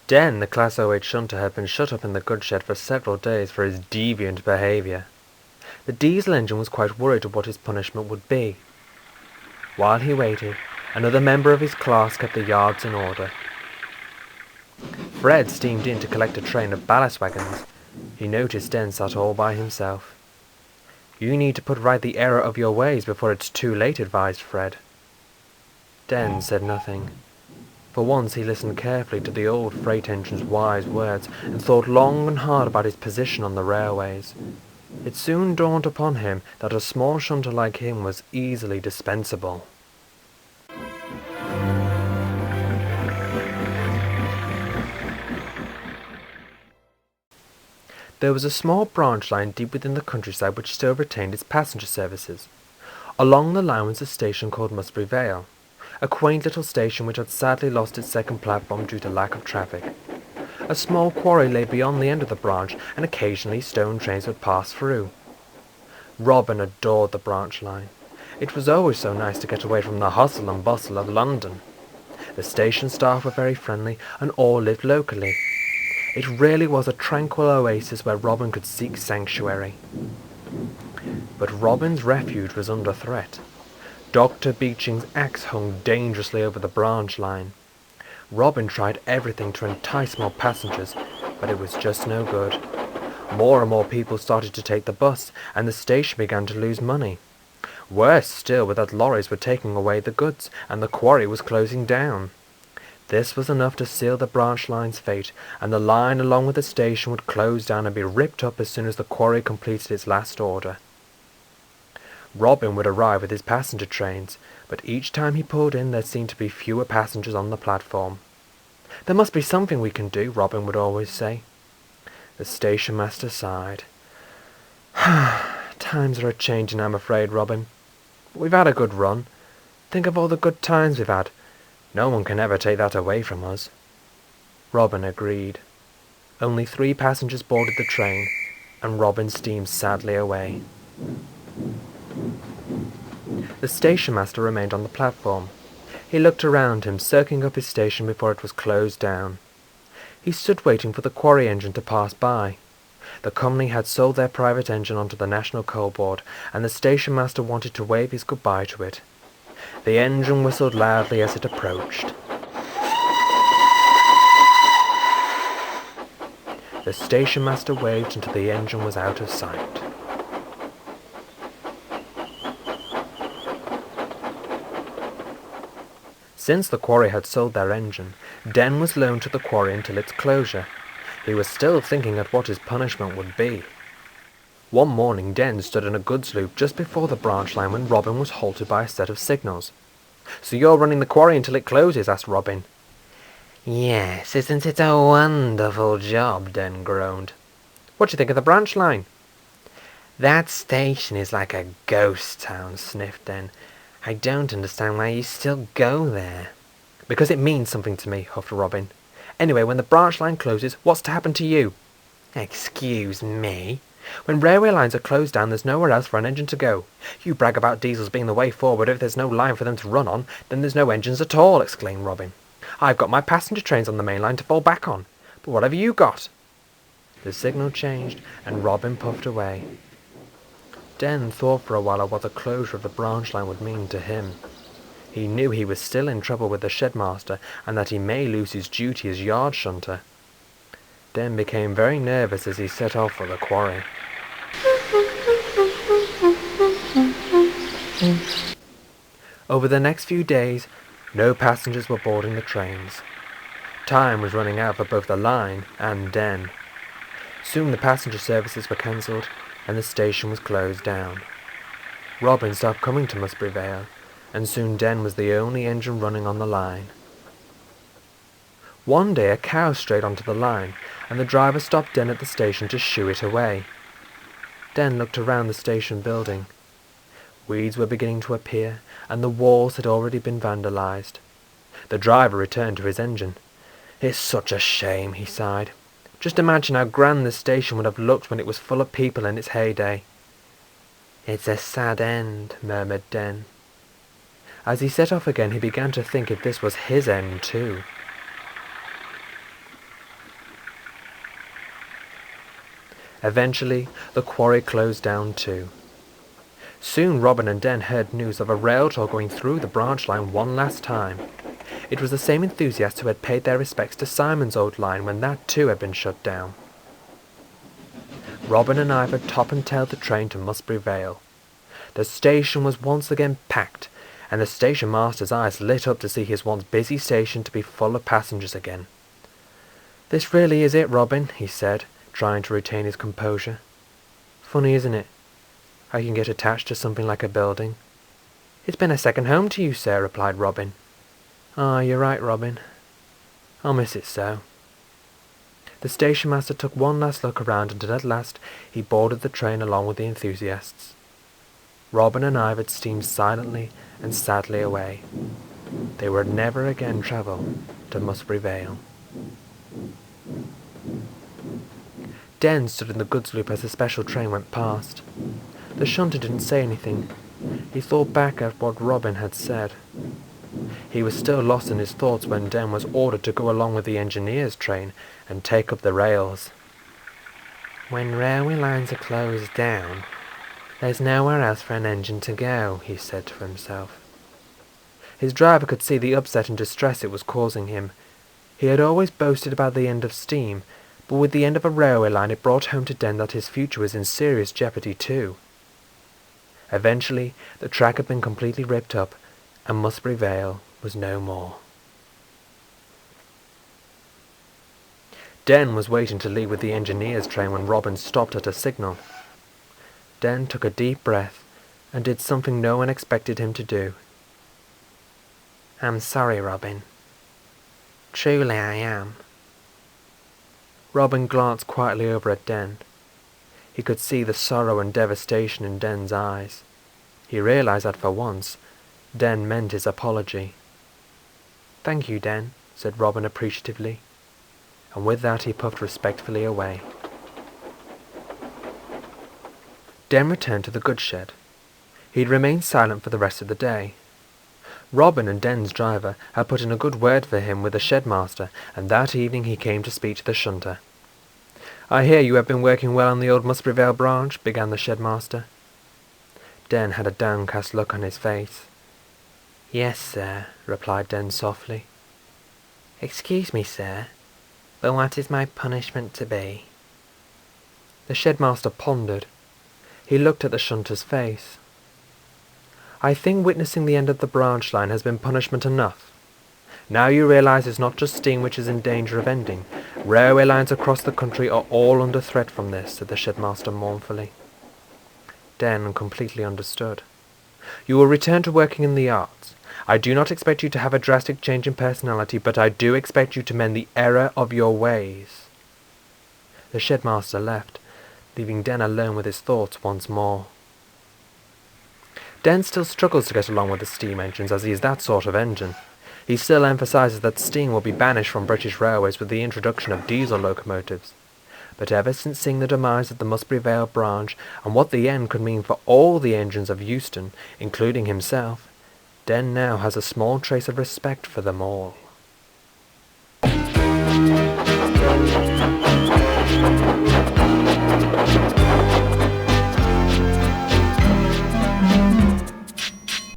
Den, the Class 08 shunter, had been shut up in the goods shed for several days for his deviant behaviour. The diesel engine was quite worried of what his punishment would be. While he waited, another member of his class kept the yards in order. Fred steamed in to collect a train of ballast wagons. He noticed Den sat all by himself. "You need to put right the error of your ways before it's too late," advised Fred. Den said nothing. For once he listened carefully to the old freight engine's wise words and thought long and hard about his position on the railways. It soon dawned upon him that a small shunter like him was easily dispensable. There was a small branch line deep within the countryside which still retained its passenger services. Along the line was a station called Musbury Vale, a quaint little station which had sadly lost its second platform due to lack of traffic. A small quarry lay beyond the end of the branch, and occasionally stone trains would pass through. Robin adored the branch line. It was always so nice to get away from the hustle and bustle of London. The station staff were very friendly, and all lived locally. It really was a tranquil oasis where Robin could seek sanctuary. But Robin's refuge was under threat. Dr. Beeching's axe hung dangerously over the branch line. Robin tried everything to entice more passengers, but it was just no good. More and more people started to take the bus, and the station began to lose money. Worse still was that lorries were taking away the goods, and the quarry was closing down. This was enough to seal the branch line's fate, and the line along with the station would close down and be ripped up as soon as the quarry completed its last order. Robin would arrive with his passenger trains, but each time he pulled in there seemed to be fewer passengers on the platform. "There must be something we can do," Robin would always say. The station master sighed. "Times are a-changing, I'm afraid, Robin. But we've had a good run. Think of all the good times we've had. No one can ever take that away from us." Robin agreed. Only 3 passengers boarded the train, and Robin steamed sadly away. The station master remained on the platform. He looked around him, circling up his station before it was closed down. He stood waiting for the quarry engine to pass by. The company had sold their private engine onto the National Coal Board, and the station master wanted to wave his goodbye to it. The engine whistled loudly as it approached. The station master waved until the engine was out of sight. Since the quarry had sold their engine, Den was loaned to the quarry until its closure. He was still thinking at what his punishment would be. One morning Den stood in a goods loop just before the branch line when Robin was halted by a set of signals. "So you're running the quarry until it closes?" asked Robin. "Yes, isn't it a wonderful job?" Den groaned. "What do you think of the branch line?" "That station is like a ghost town," sniffed Den. "I don't understand why you still go there." "Because it means something to me," huffed Robin. "Anyway, when the branch line closes, what's to happen to you?" "Excuse me? When railway lines are closed down, there's nowhere else for an engine to go. You brag about diesels being the way forward, but if there's no line for them to run on, then there's no engines at all," exclaimed Robin. "I've got my passenger trains on the main line to fall back on, but what have you got?" The signal changed, and Robin puffed away. Den thought for a while of what the closure of the branch line would mean to him. He knew he was still in trouble with the shedmaster, and that he may lose his duty as yard shunter. Den became very nervous as he set off for the quarry. Over the next few days, no passengers were boarding the trains. Time was running out for both the line and Den. Soon the passenger services were cancelled, and the station was closed down. Robin stopped coming to Musbury Vale, and soon Den was the only engine running on the line. One day a cow strayed onto the line, and the driver stopped Den at the station to shoo it away. Den looked around the station building. Weeds were beginning to appear, and the walls had already been vandalized. The driver returned to his engine. "It's such a shame," he sighed. "Just imagine how grand this station would have looked when it was full of people in its heyday." "It's a sad end," murmured Den. As he set off again, he began to think if this was his end too. Eventually, the quarry closed down too. Soon Robin and Den heard news of a rail trail going through the branch line one last time. It was the same enthusiasts who had paid their respects to Simon's old line when that too had been shut down. Robin and Ivor top and tailed the train to Musbury Vale. The station was once again packed, and the station master's eyes lit up to see his once busy station to be full of passengers again. "This really is it, Robin," he said, trying to retain his composure. "Funny, isn't it? I can get attached to something like a building." "It's been a second home to you, sir," replied Robin. "Ah, you're right, Robin. I'll miss it so." The station master took one last look around until at last he boarded the train along with the enthusiasts. Robin and Ivor steamed silently and sadly away. They would never again travel to Musbury Vale. Den stood in the goods loop as the special train went past. The shunter didn't say anything. He thought back at what Robin had said. He was still lost in his thoughts when Den was ordered to go along with the engineer's train and take up the rails. "When railway lines are closed down, there's nowhere else for an engine to go," he said to himself. His driver could see the upset and distress it was causing him. He had always boasted about the end of steam, but with the end of a railway line it brought home to Den that his future was in serious jeopardy too. Eventually, the track had been completely ripped up, and Musbury Vale was no more. Den was waiting to leave with the engineer's train when Robin stopped at a signal. Den took a deep breath and did something no one expected him to do. "I'm sorry, Robin. Truly I am." Robin glanced quietly over at Den. He could see the sorrow and devastation in Den's eyes. He realized that for once, Den meant his apology. "Thank you, Den," said Robin appreciatively, and with that he puffed respectfully away. Den returned to the goods shed. He'd remained silent for the rest of the day. Robin and Den's driver had put in a good word for him with the shed-master, and that evening he came to speak to the shunter. "I hear you have been working well on the old Musbury Vale branch," began the shed-master. Den had a downcast look on his face. "Yes, sir," replied Den softly. "Excuse me, sir, but what is my punishment to be?" The shed-master pondered. He looked at the shunter's face. "I think witnessing the end of the branch line has been punishment enough. Now you realize it's not just steam which is in danger of ending. Railway lines across the country are all under threat from this," said the shed-master mournfully. Den completely understood. "You will return to working in the arts. I do not expect you to have a drastic change in personality, but I do expect you to mend the error of your ways." The shed-master left, leaving Den alone with his thoughts once more. Den still struggles to get along with the steam engines, as he is that sort of engine. He still emphasises that steam will be banished from British railways with the introduction of diesel locomotives. But ever since seeing the demise of the Musbury Vale branch and what the end could mean for all the engines of Euston, including himself, Den now has a small trace of respect for them all.